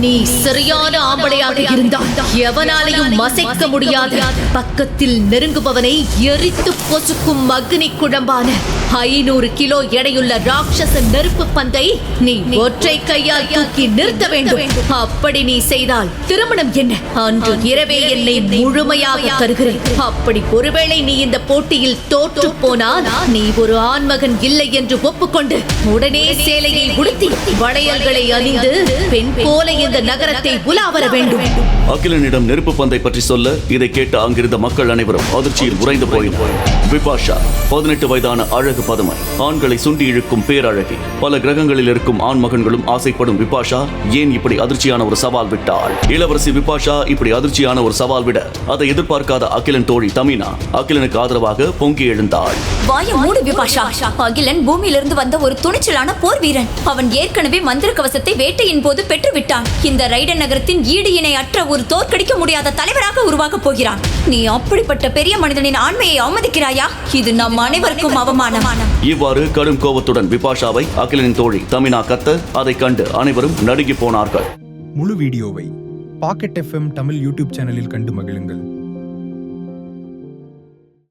நீ சரியான ஆம்பளையாக இருந்தால் எவனாலையும் மசைக்க முடியாத பக்கத்தில் நெருங்குபவனை எரித்து பொசுக்கும் அக்னி குழம்பான 500 கிலோ எடையுள்ள ராட்சச நெருப்பு பந்தை நீ ஒற்றை கையால் தூக்கி நிறுத்த வேண்டும். அப்படி நீ செய்தால் திருமணம் என்ன, அன்று இரவே என்னை முழுமையாக தருகிறேன். அப்படி ஒருவேளை நீ இந்த போட்டியில் தோற்று போனால் நீ ஒரு ஆண்மகன் இல்லை என்று ஒப்புக்கொண்டு உடனே சேலையை உடுத்தி வளையல்களை அணிந்து பெண் போல இந்த நகரத்தை உலா வர வேண்டும். அகிலனிடம் நெருப்பு பந்தை பற்றி சொல்ல இதை கேட்ட அங்கிருந்த மக்கள் அனைவரும் அதிர்ச்சியில் உறைந்து போயினர். விபாஷா 18 வயதான அழகு பதுமை, ஆண்களை சுண்டி இழுக்கும் பேரழகி. பல கிரகங்களில் இருக்கும் ஆண் மகன்களும் ஆசைப்படும் விபாஷா ஏன் இப்படி அதிர்ச்சியான ஒரு சவால் விட்டாள்? இளவரசி விபாஷா இப்படி அதிர்ச்சியான ஒரு சவால் விட அதை எதிர்பார்க்காத அகிலன் தோழி தமினா அகிலனுக்கு ஆதரவாக பொங்கி எழுந்தாள். வாய மூடு விபாஷா. அகிலன் பூமியிலிருந்து வந்த ஒரு துணிச்சலான போர் வீரன். அவன் ஏற்கனவே மந்திர கவசத்தை வேட்டையின் போது பெற்று விட்டான். இந்த ரைடன் நகரத்தின் ஈடு இணை அற்ற ஒரு தோற்கடிக்க முடியாத தலைவராக உருவாக போகிறான். நீ அப்படிப்பட்ட பெரிய மனிதனின் ஆண்மையை அவமதிக்கிறாயா? இது நம் அனைவருக்கும் அவமானம். இவ்வாறு கடும் கோபத்துடன் விபாஷாவை அகிலனின் தோழி தமினா கத்த அதை கண்டு அனைவரும் நடுங்கி போனார்கள். முழு வீடியோவை பாக்கெட் FM தமிழ் யூடியூப் சேனலில் கண்டு மகிழுங்கள்.